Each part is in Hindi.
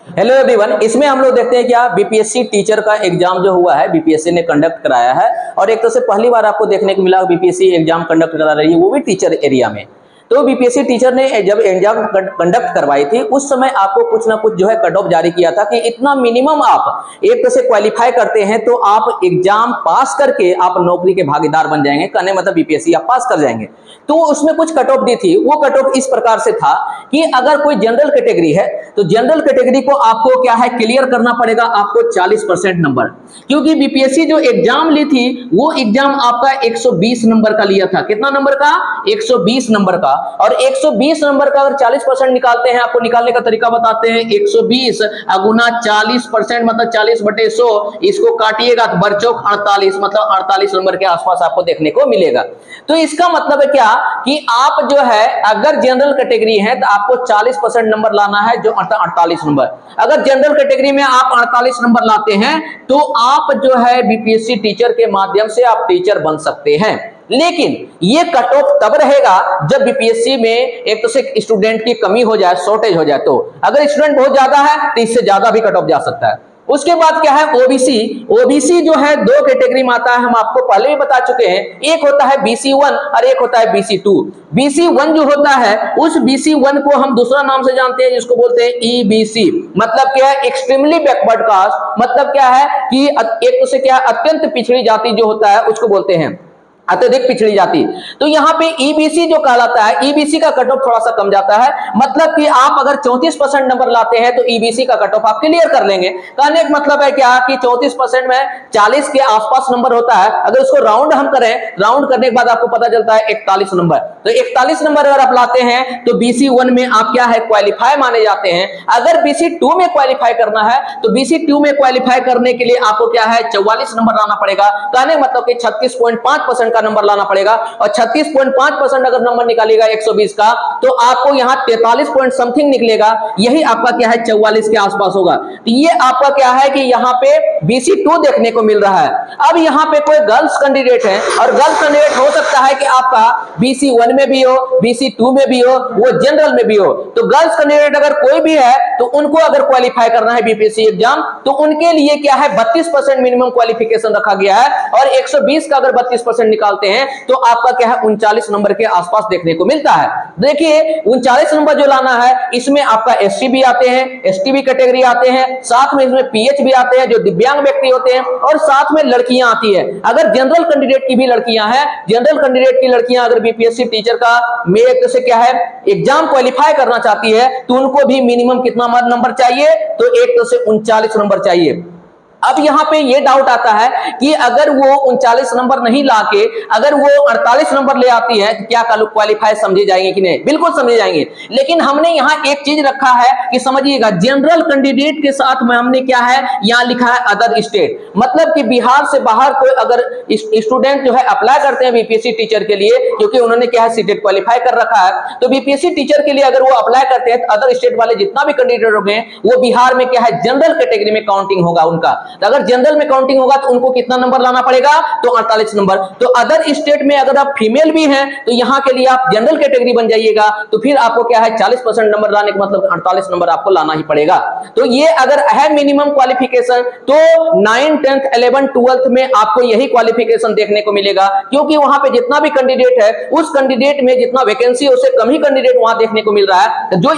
हेलो एवरीवन, इसमें हम लोग देखते हैं क्या बीपीएससी टीचर का एग्जाम जो हुआ है बीपीएससी ने कंडक्ट कराया है। और एक तो से पहली बार आपको देखने को मिला बीपीएससी एग्जाम कंडक्ट करा रही है, वो भी टीचर एरिया में। तो बीपीएससी टीचर ने जब एग्जाम कंडक्ट करवाई थी उस समय आपको कुछ ना कुछ जो है कट ऑफ जारी किया था कि इतना मिनिमम आप एक तो से क्वालिफाई करते हैं तो आप एग्जाम पास करके आप नौकरी के भागीदार बन जाएंगे, कहने मतलब बीपीएससी आप पास कर जाएंगे। तो उसमें कुछ कट ऑफ दी थी, वो कट ऑफ इस प्रकार से था कि अगर कोई जनरल कैटेगरी है तो जनरल कैटेगरी को आपको क्या है क्लियर करना पड़ेगा आपको 40% नंबर, क्योंकि बीपीएससी जो एग्जाम ली थी वो एग्जाम आपका 120 नंबर का लिया था। कितना नंबर का? 120 नंबर का। और 120 नंबर का अगर 40% निकालते हैं, आपको निकालने का तरीका बताते हैं। 120 गुना 40% मतलब 40/100, इसको काटिएगा तो बरचौक 48 मतलब 48 नंबर के आसपास आपको देखने को मिलेगा। तो इसका मतलब है क्या कि आप जो है अगर जनरल कैटेगरी है तो आपको 40% नंबर लाना है, जो 48 नंबर। अगर जनरल कैटेगरी में आप 48 नंबर लाते हैं तो आप जो है बीपीएससी टीचर के माध्यम से आप टीचर बन सकते हैं। लेकिन ये कट ऑफ तब रहेगा जब बीपीएससी में एक तो से स्टूडेंट की कमी हो जाए, शॉर्टेज हो जाए। तो अगर स्टूडेंट बहुत ज्यादा है तो इससे ज्यादा भी कट ऑफ जा सकता है। उसके बाद क्या है ओबीसी। ओबीसी जो है दो कैटेगरी में आता है, हम आपको पहले भी बता चुके हैं। एक होता है BC1 और एक होता है BC2। BC1 जो होता है उस BC1 को हम दूसरा नाम से जानते हैं जिसको बोलते हैं EBC। मतलब क्या है? Extremely backward caste. मतलब क्या है कि एक तो से क्या अत्यंत पिछड़ी जाति जो होता है उसको बोलते हैं अत्यधिक पिछड़ी जाति। तो यहाँ पे ईबीसी जो कहलाता है, ईबीसी का कट ऑफ थोड़ा सा कम जाता है। मतलब कि आप अगर 34% नंबर लाते हैं तो ईबीसी का कट ऑफ आप क्लियर कर लेंगे। कहने का मतलब है क्या कि 34% में 40 के आसपास नंबर होता है। अगर उसको राउंड हम करें, राउंड करने के बाद आपको पता चलता है 41 नंबर। तो 41 नंबर अगर आप लाते हैं तो BC1 में आप क्या है क्वालिफाई माने जाते हैं। अगर BC2 में क्वालिफाई करना है तो BC2 में क्वालिफाई करने के लिए आपको क्या है 44 नंबर लाना पड़ेगा। कहने मतलब कि 36.5% नंबर लाना पड़ेगा। और 36.5% अगर नंबर निकालेगा 120 का तो आपको यहां 43 पॉइंट समथिंग निकलेगा। यही आपका क्या है 44 के आसपास होगा। तो ये आपका क्या है कि यहां पे BC2 देखने को मिल रहा है। अब यहां पे कोई गर्ल्स कैंडिडेट है और गर्ल्स कैंडिडेट हो सकता है कि आपका BC1 में भी हो, BC2 में भी हो, वो जनरल में भी हो। तो गर्ल्स कैंडिडेट अगर कोई भी है तो उनको अगर क्वालिफाई करना है बीपीएससी एग्जाम तो उनके लिए क्या है 32% मिनिमम क्वालिफिकेशन रखा गया है। और 120 का अगर 32% निकालते हैं तो आपका क्या है 39 नंबर के आसपास देखने को मिलता है। देखिए 39 नंबर जो लाना है इसमें आपका SC भी आते हैं, ST भी कैटेगरी आते हैं, साथ में इसमें PH भी आते हैं जो दिव्यांग व्यक्ति होते हैं, और साथ में लड़कियां आती है। अगर जनरल कैंडिडेट की भी लड़कियां हैं, जनरल कैंडिडेट की लड़कियां अगर बीपीएससी टीचर का मेरिट से क्या है एग्जाम क्वालिफाई करना चाहती है तो उनको भी मिनिमम कितना नंबर चाहिए? तो 1 से 39 नंबर चाहिए। अब यहां पे ये डाउट आता है कि अगर वो 39 नंबर नहीं लाके अगर वो 48 नंबर ले आती है तो क्या क्वालिफाई समझे जाएंगे कि नहीं? बिल्कुल समझे जाएंगे। लेकिन हमने यहां एक चीज रखा है कि समझिएगा, जनरल कैंडिडेट के साथ में हमने क्या है यहां लिखा है अदर स्टेट। मतलब कि बिहार से बाहर कोई अगर स्टूडेंट जो है अप्लाई करते हैं बीपीएससी टीचर के लिए, क्योंकि उन्होंने क्या है सीटेट क्वालिफाई कर रखा है, तो बीपीएससी टीचर के लिए अगर वो अप्लाई करते हैं तो अदर स्टेट वाले जितना भी कैंडिडेट होंगे वो बिहार में क्या है जनरल कैटेगरी में काउंटिंग होगा उनका। तो अगर जनरल में काउंटिंग होगा तो उनको कितना नंबर लाना पड़ेगा? तो 48 नंबर। तो अदर स्टेट में अगर आप फीमेल भी हैं तो यहां के लिए आप जनरल कैटेगरी बन जाइएगा, तो फिर आपको क्या है 40% नंबर लाने का मतलब 48 नंबर आपको लाना ही पड़ेगा। तो ये अगर है मिनिमम क्वालिफिकेशन तो 9, 10th, 11, 12th में आपको यही क्वालिफिकेशन देखने को मिलेगा, क्योंकि वहां पे जितना भी कैंडिडेट है उस कैंडिडेट में जितना वैकेंसी है उससे कम ही कैंडिडेट वहां देखने को मिल रहा है। जो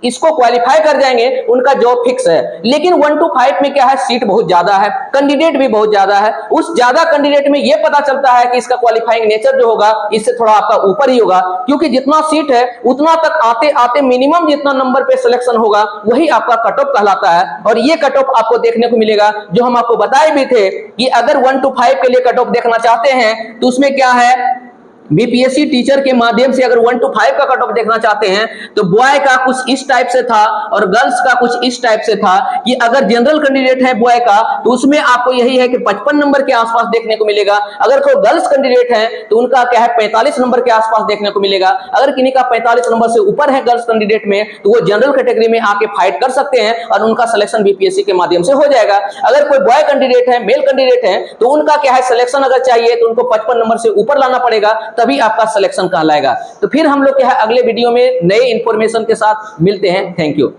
इसको क्वालिफाई कर जाएंगे उनका जॉब फिक्स है। लेकिन 1 to 5 में क्या है सीट बहुत ज्यादा है, कैंडिडेट भी बहुत ज्यादा है। उस ज्यादा कैंडिडेट में यह पता चलता है कि इसका क्वालिफाइंग नेचर जो होगा इससे थोड़ा आपका ऊपर ही होगा, क्योंकि जितना सीट है उतना तक आते आते मिनिमम जितना नंबर पे सिलेक्शन होगा वही आपका कट ऑफ कहलाता है। और ये कट ऑफ आपको देखने को मिलेगा जो हम आपको बताए भी थे कि अगर 1 to 5 के लिए कट ऑफ देखना चाहते हैं तो उसमें क्या है बीपीएससी टीचर के माध्यम से अगर 1 to 5 का कट ऑफ देखना चाहते हैं तो बॉय का कुछ इस टाइप से था और गर्ल्स का कुछ इस टाइप से था कि अगर जनरल कैंडिडेट है बॉय का तो उसमें आपको यही है कि 55 नंबर के आसपास देखने को मिलेगा। अगर कोई गर्ल्स कैंडिडेट है तो उनका क्या है 45 नंबर के आसपास देखने को मिलेगा। अगर किन्हीं का 45 नंबर से ऊपर है गर्ल्स कैंडिडेट में तो वो जनरल कैटेगरी में आके फाइट कर सकते हैं और उनका सिलेक्शन बीपीएससी के माध्यम से हो जाएगा। अगर कोई बॉय कैंडिडेट है, मेल कैंडिडेट है, तो उनका क्या है सिलेक्शन अगर चाहिए तो उनको 55 नंबर से ऊपर लाना पड़ेगा, तभी आपका सिलेक्शन कहलाएगा। तो फिर हम लोग क्या है अगले वीडियो में नए इंफॉर्मेशन के साथ मिलते हैं। Thank you.